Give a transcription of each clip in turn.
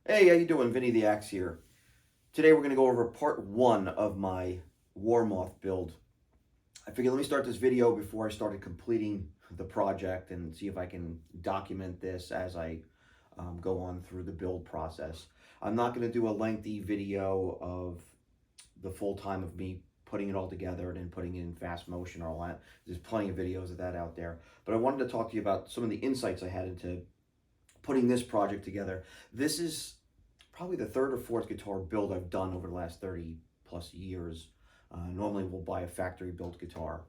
Hey, how you doing? Vinny the Axe here. Today we're going to go over part one of my Warmoth build. I figured let me start this video before I started completing the project and see if I can document this as I go on through the build process. I'm not going to do a lengthy video of the full time of me putting it all together and then putting it in fast motion or all that. There's plenty of videos of that out there. But I wanted to talk to you about some of the insights I had into putting this project together. This is probably the third or fourth guitar build I've done over the last 30 plus years. Normally we'll buy a factory built guitar.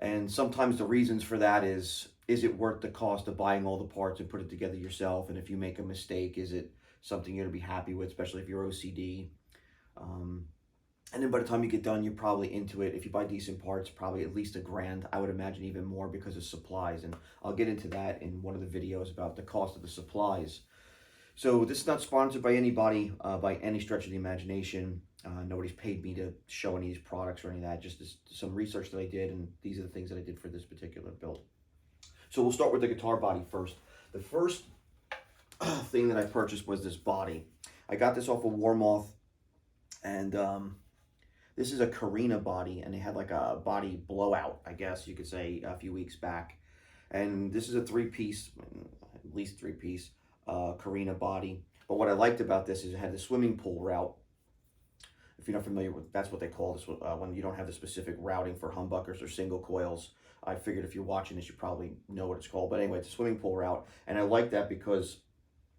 And sometimes the reasons for that is it worth the cost of buying all the parts and put it together yourself? And if you make a mistake, is it something you're gonna be happy with, especially if you're OCD? Um, and then by the time you get done, you're probably into it. If you buy decent parts, probably at least $1,000. I would imagine even more because of supplies. And I'll get into that in one of the videos about the cost of the supplies. So this is not sponsored by anybody by any stretch of the imagination. Nobody's paid me to show any of these products or any of that. Just some research that I did, and these are the things that I did for this particular build. So we'll start with the guitar body first. The first thing that I purchased was this body. I got this off of Warmoth, and this is a Carina body, and they had like a body blowout, I guess you could say, a few weeks back. And this is a three-piece, at least three-piece. Carina body. But what I liked about this is it had the swimming pool route. If you're not familiar with, that's what they call this when you don't have the specific routing for humbuckers or single coils. I figured if you're watching this, you probably know what it's called. But anyway, it's a swimming pool route. And I like that because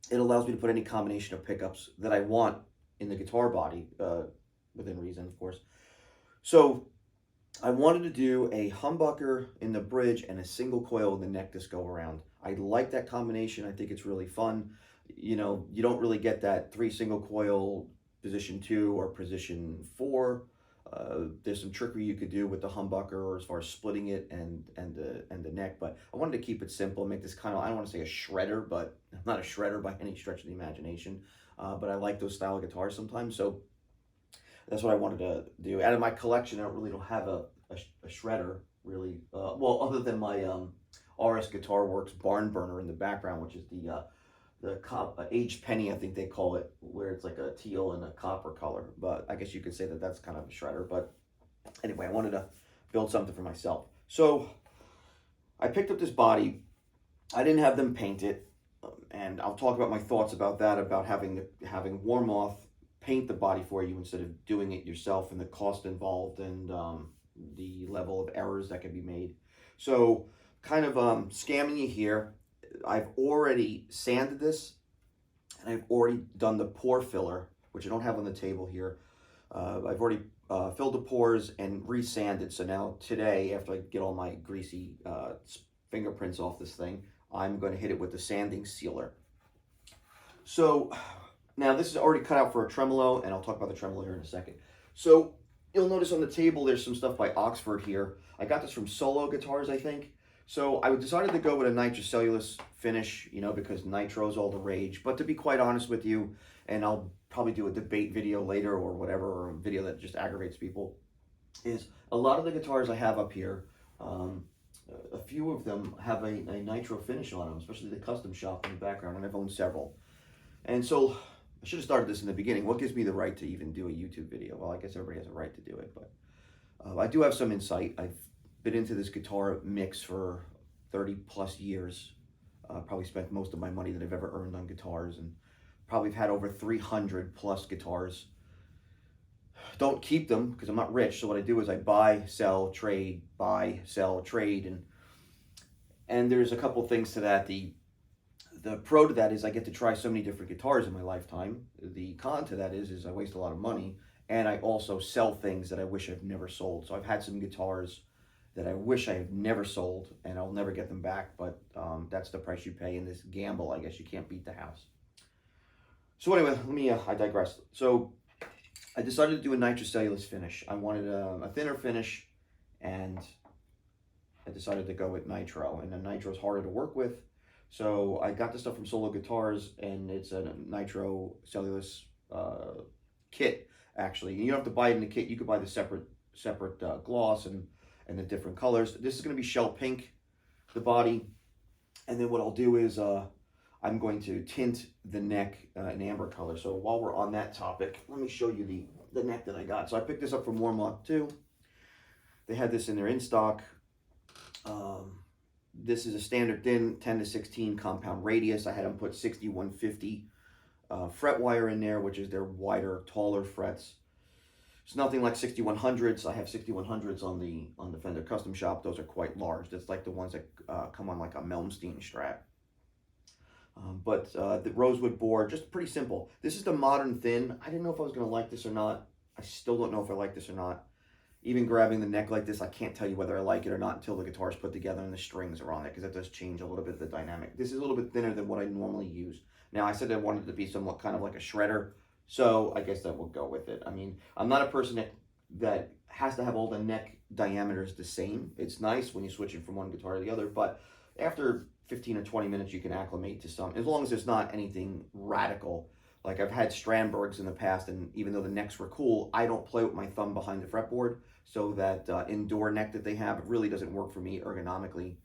it allows me to put any combination of pickups that I want in the guitar body, within reason, of course. So I wanted to do a humbucker in the bridge and a single coil in the neck disc go around. I like that combination. I think it's really fun. You know, you don't really get that 3 single coil position 2 or position 4. There's some trickery you could do with the humbucker as far as splitting it and the neck, but I wanted to keep it simple, make this kind of, I don't want to say a shredder, but I'm not a shredder by any stretch of the imagination. But I like those style of guitars sometimes, so that's what I wanted to do. Out of my collection, I don't have a shredder really. Well, other than my RS Guitar Works barn burner in the background, which is the aged penny, I think they call it, where it's like a teal and a copper color. But I guess you could say that that's kind of a shredder. But anyway, I wanted to build something for myself. So I picked up this body. I didn't have them paint it, and I'll talk about my thoughts about that, about having Warmoth paint the body for you instead of doing it yourself, and the cost involved, and the level of errors that can be made. So kind of scamming you here. I've already sanded this, and I've already done the pore filler, which I don't have on the table here. I've already filled the pores and resanded. So now today, after I get all my greasy fingerprints off this thing, I'm going to hit it with the sanding sealer. So now this is already cut out for a tremolo, and I'll talk about the tremolo here in a second. So you'll notice on the table there's some stuff by Oxford here. I got this from Solo Guitars, I think. So I decided to go with a nitrocellulose finish, you know, because nitro's all the rage. But to be quite honest with you, and I'll probably do a debate video later or whatever, or a video that just aggravates people, is a lot of the guitars I have up here, a few of them have a nitro finish on them, especially the custom shop in the background, and I've owned several. And so I should have started this in the beginning. What gives me the right to even do a YouTube video? Well, I guess everybody has a right to do it, but I do have some insight. I've been into this guitar mix for 30 plus years. Probably spent most of my money that I've ever earned on guitars, and probably have had over 300 plus guitars. Don't keep them because I'm not rich, so what I do is I buy, sell, trade, buy, sell, trade, and there's a couple things to that. The pro to that is I get to try so many different guitars in my lifetime. The con to that is I waste a lot of money, and I also sell things that I wish I've never sold. So I've had some guitars that I wish I have never sold, and I'll never get them back, but that's the price you pay in this gamble. I guess you can't beat the house. So anyway, I digress. So I decided to do a nitrocellulose finish. I wanted a thinner finish, and I decided to go with nitro, and the nitro is harder to work with. So I got this stuff from Solo Guitars, and it's a nitro cellulose kit, actually. You don't have to buy it in the kit. You could buy the separate gloss and the different colors. This is going to be shell pink, the body. And then what I'll do is I I'm going to tint the neck an amber color. So while we're on that topic, let me show you the neck that I got. So I picked this up from Warmoth too. They had this in their in stock. This is a standard thin 10 to 16 compound radius. I had them put 6150 fret wire in there, which is their wider, taller frets. It's nothing like 6100s. I have 6100s on the Fender Custom Shop. Those are quite large. That's like the ones that come on like a Malmsteen Strat. But the rosewood board, just pretty simple. This is the modern thin. I didn't know if I was going to like this or not. I still don't know if I like this or not. Even grabbing the neck like this, I can't tell you whether I like it or not until the guitar is put together and the strings are on it, because that does change a little bit of the dynamic. This is a little bit thinner than what I normally use. Now, I said I wanted it to be somewhat kind of like a shredder, so I guess that will go with it. I mean, I'm not a person that has to have all the neck diameters the same. It's nice when you switch it from one guitar to the other, but after 15 or 20 minutes, you can acclimate to some, as long as it's not anything radical. Like I've had Strandbergs in the past, and even though the necks were cool, I don't play with my thumb behind the fretboard, so that indoor neck that they have, it really doesn't work for me ergonomically,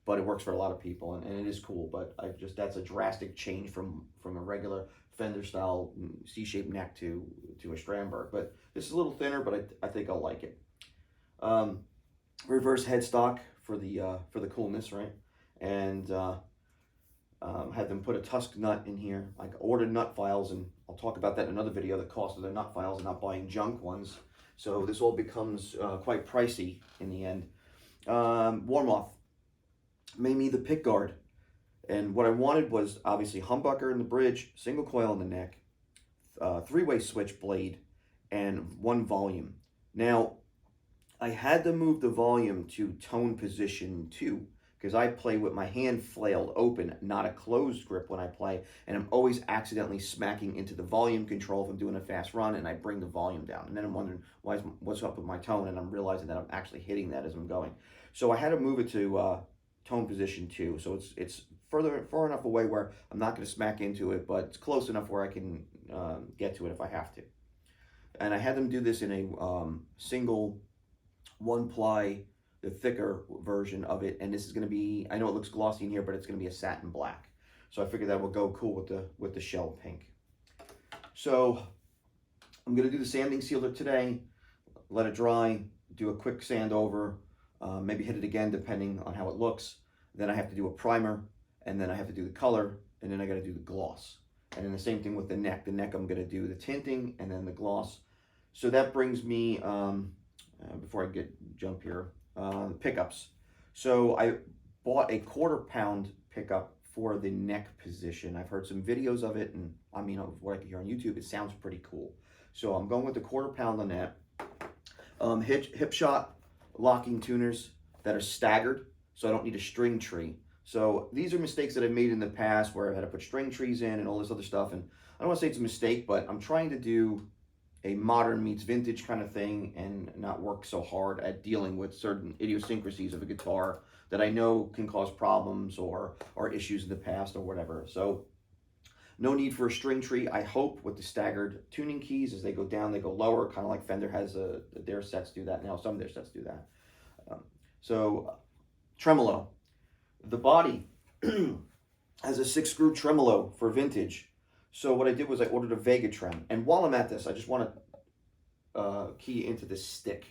but it works for a lot of people, and it is cool. But that's a drastic change from a regular Fender style C-shaped neck to a Strandberg. But this is a little thinner, but I think I'll like it. Reverse headstock for the coolness, right? And had them put a Tusk nut in here. I ordered nut files, and I'll talk about that in another video, the cost of the nut files and not buying junk ones. So this all becomes quite pricey in the end. Warmoth made me the pick guard. And what I wanted was obviously humbucker in the bridge, single coil in the neck, three-way switch blade, and one volume. Now, I had to move the volume to tone position 2, because I play with my hand flailed open, not a closed grip when I play, and I'm always accidentally smacking into the volume control if I'm doing a fast run, and I bring the volume down. And then I'm wondering, what's up with my tone, and I'm realizing that I'm actually hitting that as I'm going. So I had to move it to tone position 2, so it's far enough away where I'm not going to smack into it, but it's close enough where I can get to it if I have to. And I had them do this in a single one-ply, the thicker version of it, and this is going to be, I know it looks glossy in here, but it's going to be a satin black. So I figured that will go cool with the shell pink. So I'm going to do the sanding sealer today, let it dry, do a quick sand over, maybe hit it again depending on how it looks. Then I have to do a primer, and then I have to do the color, and then I got to do the gloss. And then the same thing with the neck. The neck I'm going to do the tinting and then the gloss. So that brings me, before I jump here, pickups. So I bought a 1/4 pound pickup for the neck position. I've heard some videos of it, and I mean, what I can hear on YouTube, it sounds pretty cool. So I'm going with the 1/4 pound on that. Hip shot locking tuners that are staggered, so I don't need a string tree. So these are mistakes that I've made in the past where I've had to put string trees in and all this other stuff, and I don't want to say it's a mistake, but I'm trying to do a modern meets vintage kind of thing and not work so hard at dealing with certain idiosyncrasies of a guitar that I know can cause problems or issues in the past or whatever. So no need for a string tree. I hope with the staggered tuning keys, as they go down, they go lower, kind of like Fender has their sets do that now. Some of their sets do that. Tremolo. The body has a 6-screw tremolo for vintage. So what I did was I ordered a Vega Trem. And while I'm at this, I just want to key into this stick.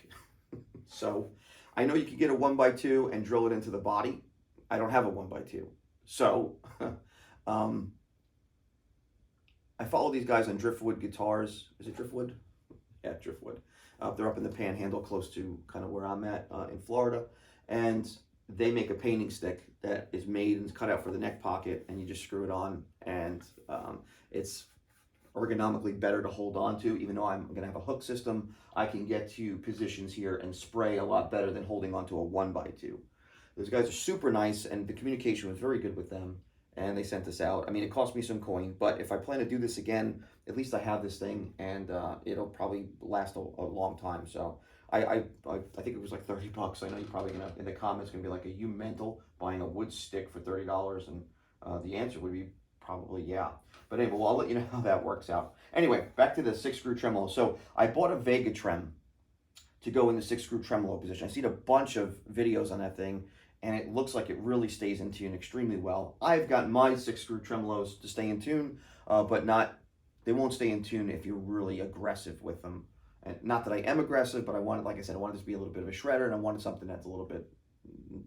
So I know you can get a 1x2 and drill it into the body. I don't have a 1x2. So I follow these guys on Driftwood guitars. Is it Driftwood? Yeah, Driftwood. They're up in the Panhandle, close to kind of where I'm at in Florida. And they make a painting stick that is made and cut out for the neck pocket, and you just screw it on, and it's ergonomically better to hold on to. Even though I'm going to have a hook system, I can get to positions here and spray a lot better than holding onto a 1x2. Those guys are super nice, and the communication was very good with them, and they sent this out. I mean, it cost me some coin, but if I plan to do this again, at least I have this thing, and it'll probably last a long time. So I think it was like $30. I know you're probably gonna, in the comments, gonna be like, are you mental buying a wood stick for $30? And the answer would be probably yeah. But anyway, well, I'll let you know how that works out. Anyway, back to the 6-screw tremolo. So I bought a Vega Trem to go in the 6-screw tremolo position. I've seen a bunch of videos on that thing, and it looks like it really stays in tune extremely well. I've got my 6-screw tremolos to stay in tune, but they won't stay in tune if you're really aggressive with them. And not that I am aggressive, but I wanted, like I said, I wanted this to be a little bit of a shredder, and I wanted something that's a little bit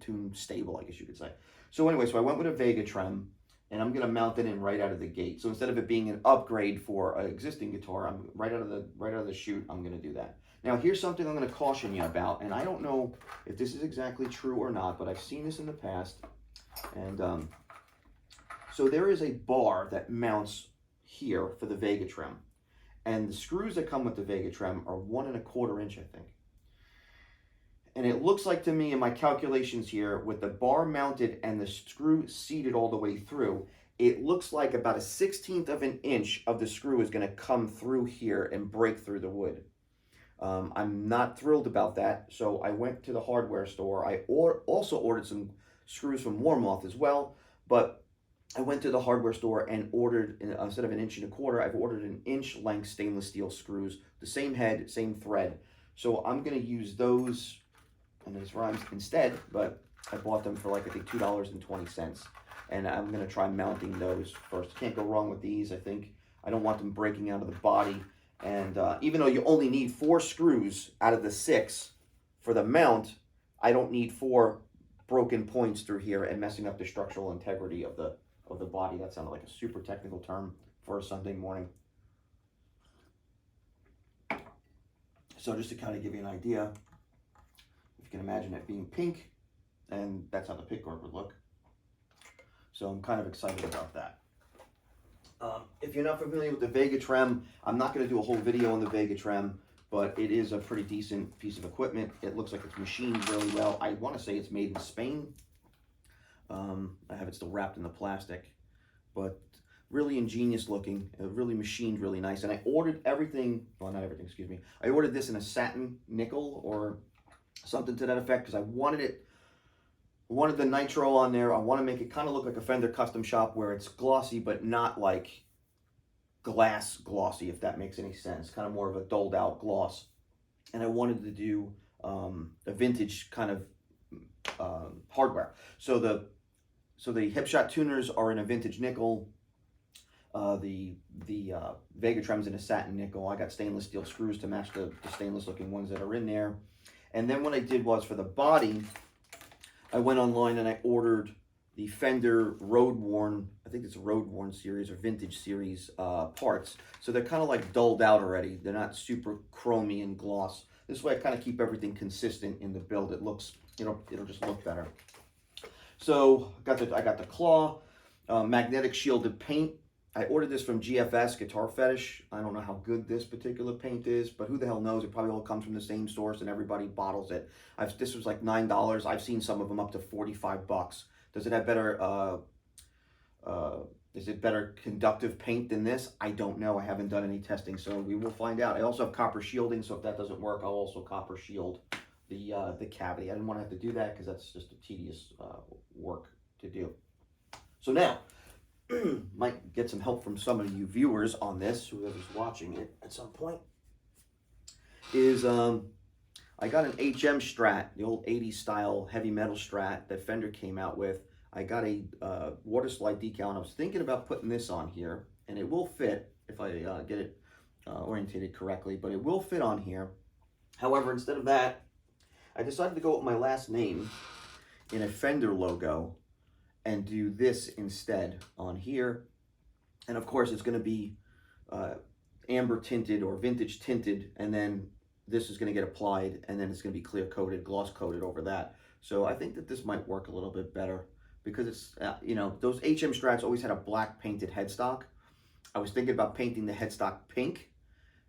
tune stable, I guess you could say. So anyway, so I went with a Vega trem, and I'm going to mount it in right out of the gate. So instead of it being an upgrade for an existing guitar, I'm right out of the chute, I'm going to do that. Now here's something I'm going to caution you about, and I don't know if this is exactly true or not, but I've seen this in the past. And so there is a bar that mounts here for the Vega trem, and the screws that come with the Vega trem are 1 1/4 inch, I think. And it looks like to me in my calculations here, with the bar mounted and the screw seated all the way through, it looks like about 1/16 of an inch of the screw is going to come through here and break through the wood. I'm not thrilled about that, so I went to the hardware store. I also ordered some screws from Warmoth as well, but I went to the hardware store and ordered, instead of 1 1/4 inch, I've ordered 1 inch length stainless steel screws, the same head, same thread. So I'm going to use those, and this rhymes, instead, but I bought them for like, I think, $2.20. And I'm going to try mounting those first. Can't go wrong with these, I think. I don't want them breaking out of the body. And even though you only need 4 screws out of the 6 for the mount, I don't need 4 broken points through here and messing up the structural integrity of the body. That sounded like a super technical term for a Sunday morning. So just to kind of give you an idea, if you can imagine it being pink, and that's how the pickguard would look. So I'm kind of excited about that. If you're not familiar with the Vega trem, I'm not going to do a whole video on the Vega trem, but it is a pretty decent piece of equipment. It looks like it's machined really well. I want to say it's made in Spain. I have it still wrapped in the plastic, but really ingenious looking, really machined really nice. And I ordered everything, well, not everything, excuse me. I ordered this in a satin nickel or something to that effect because I wanted the nitro on there. I want to make it kind of look like a Fender custom shop where it's glossy, but not like glass glossy, if that makes any sense. Kind of more of a dulled out gloss. And I wanted to do a vintage kind of hardware. So the Hipshot tuners are in a vintage nickel. The Vega trem's in a satin nickel. I got stainless steel screws to match the stainless looking ones that are in there. And then what I did was, for the body, I went online and I ordered the Fender Road Worn, I think it's a Road Worn series or Vintage series parts. So they're kind of like dulled out already. They're not super chromy and gloss. This way I kind of keep everything consistent in the build. It looks, it'll just look better. So I got the claw, magnetic shielded paint. I ordered this from GFS, Guitar Fetish. I don't know how good this particular paint is, but who the hell knows? It probably all comes from the same source and everybody bottles it. This was like $9. I've seen some of them up to $45. Does it have better, is it better conductive paint than this? I don't know. I haven't done any testing, so we will find out. I also have copper shielding, so if that doesn't work, I'll also copper shield the cavity. I didn't want to have to do that because that's just a tedious work to do. So now, might get some help from some of you viewers on this, whoever's watching it at some point, is I got an HM Strat, the old 80s style heavy metal Strat that Fender came out with. I got a water slide decal, and I was thinking about putting this on here, and it will fit if I get it orientated correctly, but it will fit on here. However, instead of that, I decided to go with my last name in a Fender logo and do this instead on here. And of course it's going to be amber tinted or vintage tinted, and then this is going to get applied, and then it's going to be clear coated, gloss coated over that. So I think that this might work a little bit better because it's, those HM Strats always had a black painted headstock. I was thinking about painting the headstock pink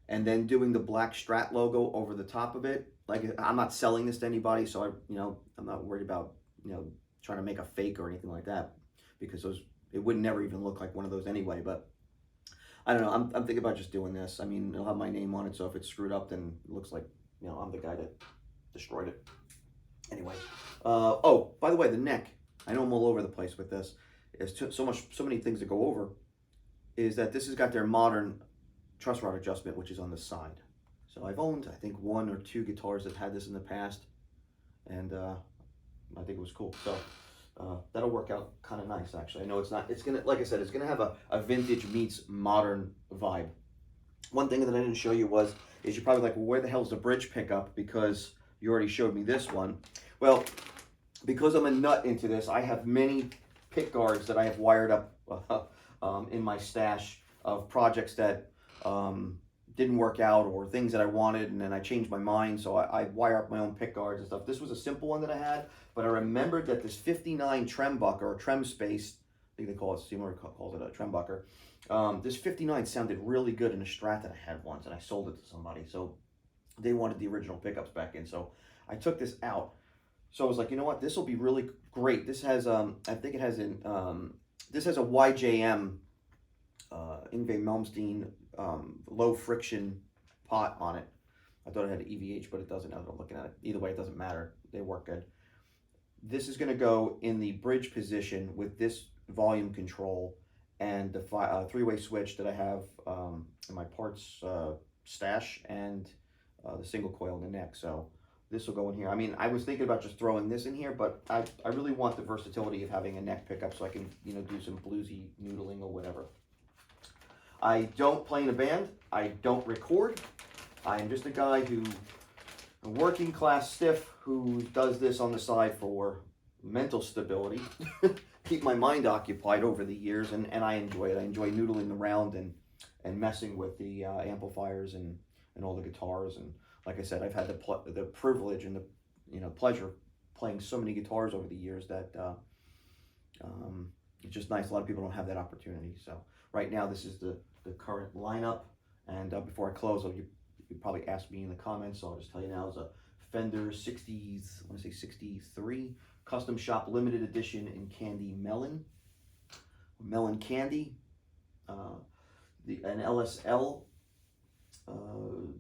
and then doing the black Strat logo over the top of it. Like, I'm not selling this to anybody, so I'm not worried about, trying to make a fake or anything like that, because it would never even look like one of those anyway. But I don't know, I'm thinking about just doing this. I mean, it'll have my name on it, so if it's screwed up, then it looks like, I'm the guy that destroyed it. Anyway, oh, by the way, the neck, I know I'm all over the place with this. There's so many things to go over, is that this has got their modern truss rod adjustment, which is on the side. So I've owned, I think, 1 or 2 guitars that had this in the past, and I think it was cool. So that'll work out kind of nice, actually. I know it's not, it's gonna, like I said, it's gonna have a vintage meets modern vibe. One thing that I didn't show you is you're probably like, well, where the hell's the bridge pickup? Because you already showed me this one. Well, because I'm a nut into this, I have many pick guards that I have wired up in my stash of projects that didn't work out, or things that I wanted and then I changed my mind, so I wire up my own pick guards and stuff. This was a simple one that I had, but I remembered that this 59 trembucker, or trem space, I think they call it, Seymour calls it a trembucker. This 59 sounded really good in a Strat that I had once, and I sold it to somebody, so they wanted the original pickups back in, so I took this out. So I was like, you know what, this will be really great. This has, I think it has this has a YJM Yngwie Malmsteen low friction pot on it. I thought it had an EVH, but it doesn't now that I'm looking at it. Either way, it doesn't matter. They work good. This is going to go in the bridge position with this volume control and the three-way switch that I have in my parts stash, and the single coil in the neck. So this will go in here. I mean, I was thinking about just throwing this in here, but I really want the versatility of having a neck pickup so I can, you know, do some bluesy noodling or whatever. I don't play in a band. I don't record. I am just a guy a working class stiff who does this on the side for mental stability, keep my mind occupied over the years, and I enjoy it. I enjoy noodling around and messing with the amplifiers and all the guitars. And like I said, I've had the privilege and the pleasure playing so many guitars over the years that it's just nice. A lot of people don't have that opportunity. So right now, this is the current lineup. And before I close, you probably ask me in the comments, so I'll just tell you now, it's a Fender 60s, I want to say 63, Custom Shop Limited Edition in Candy Melon Candy. An LSL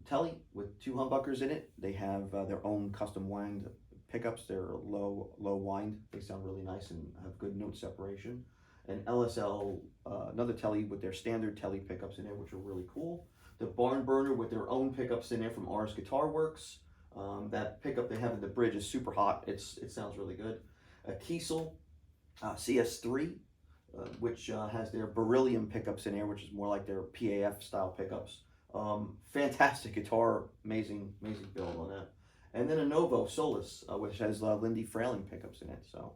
Telly with 2 humbuckers in it. They have their own custom wind pickups. They're low wind. They sound really nice and have good note separation. An LSL, another Telly with their standard Telly pickups in there, which are really cool. The Barn Burner with their own pickups in there from Ars Guitar Works. That pickup they have in the bridge is super hot. It sounds really good. A Kiesel CS3, which has their beryllium pickups in there, which is more like their PAF style pickups. Fantastic guitar, amazing build on that. And then a Novo Solus, which has Lindy Frailing pickups in it. So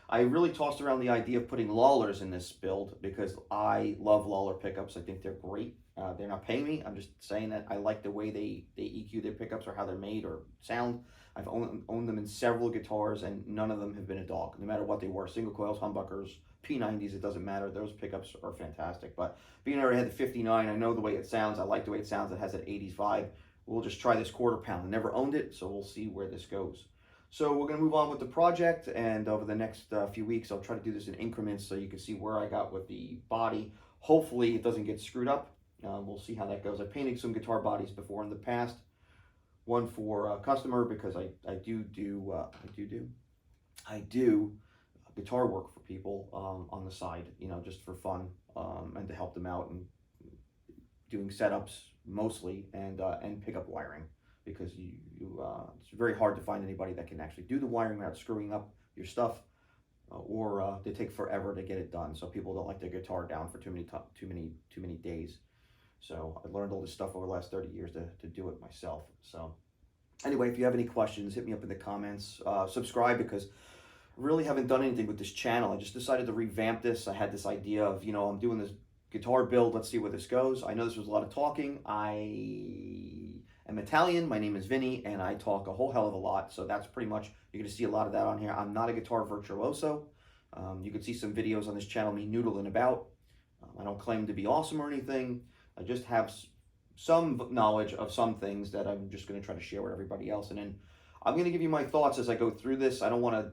I really tossed around the idea of putting Lawlers in this build because I love Lawler pickups. I think they're great. They're not paying me. I'm just saying that I like the way they EQ their pickups or how they're made or sound. I've owned them in several guitars, and none of them have been a dog, no matter what they were. Single coils, humbuckers, P90s, it doesn't matter. Those pickups are fantastic. But being I already had the 59, I know the way it sounds. I like the way it sounds. It has that 80s vibe. We'll just try this quarter pound. I never owned it, so we'll see where this goes. So we're going to move on with the project, and over the next few weeks, I'll try to do this in increments so you can see where I got with the body. Hopefully it doesn't get screwed up. We'll see how that goes. I painted some guitar bodies before in the past. One for a customer because I do guitar work for people on the side, you know, just for fun and to help them out, and doing setups mostly, and pickup wiring, because it's very hard to find anybody that can actually do the wiring without screwing up your stuff, or they take forever to get it done. So people don't like their guitar down for too many days. So I learned all this stuff over the last 30 years to do it myself. So anyway, if you have any questions, hit me up in the comments. Subscribe, because I really haven't done anything with this channel. I just decided to revamp this. I had this idea of, you know, I'm doing this guitar build. Let's see where this goes. I know this was a lot of talking. I am Italian. My name is Vinny, and I talk a whole hell of a lot. So that's pretty much, you're going to see a lot of that on here. I'm not a guitar virtuoso. You can see some videos on this channel, me noodling about. I don't claim to be awesome or anything. I just have some knowledge of some things that I'm just going to try to share with everybody else. And then I'm going to give you my thoughts as I go through this. I don't want to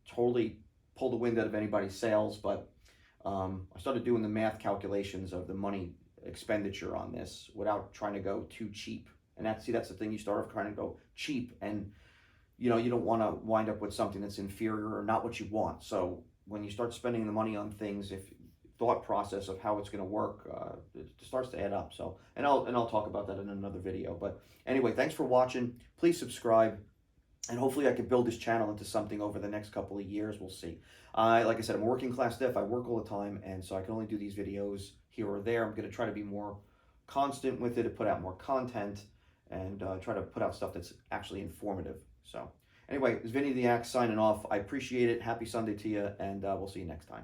totally pull the wind out of anybody's sails, but I started doing the math calculations of the money expenditure on this without trying to go too cheap. And that's the thing, you start off trying to go cheap, and you know, you don't want to wind up with something that's inferior or not what you want. So when you start spending the money on things, if thought process of how it's going to work, it starts to add up. So, and I'll talk about that in another video. But anyway, thanks for watching. Please subscribe. and hopefully I can build this channel into something over the next couple of years. We'll see. Like I said, I'm a working class diff. I work all the time, and so I can only do these videos here or there. I'm going to try to be more constant with it, to put out more content, and try to put out stuff that's actually informative. So anyway, this is Vinny the Axe signing off. I appreciate it. Happy Sunday to you, and we'll see you next time.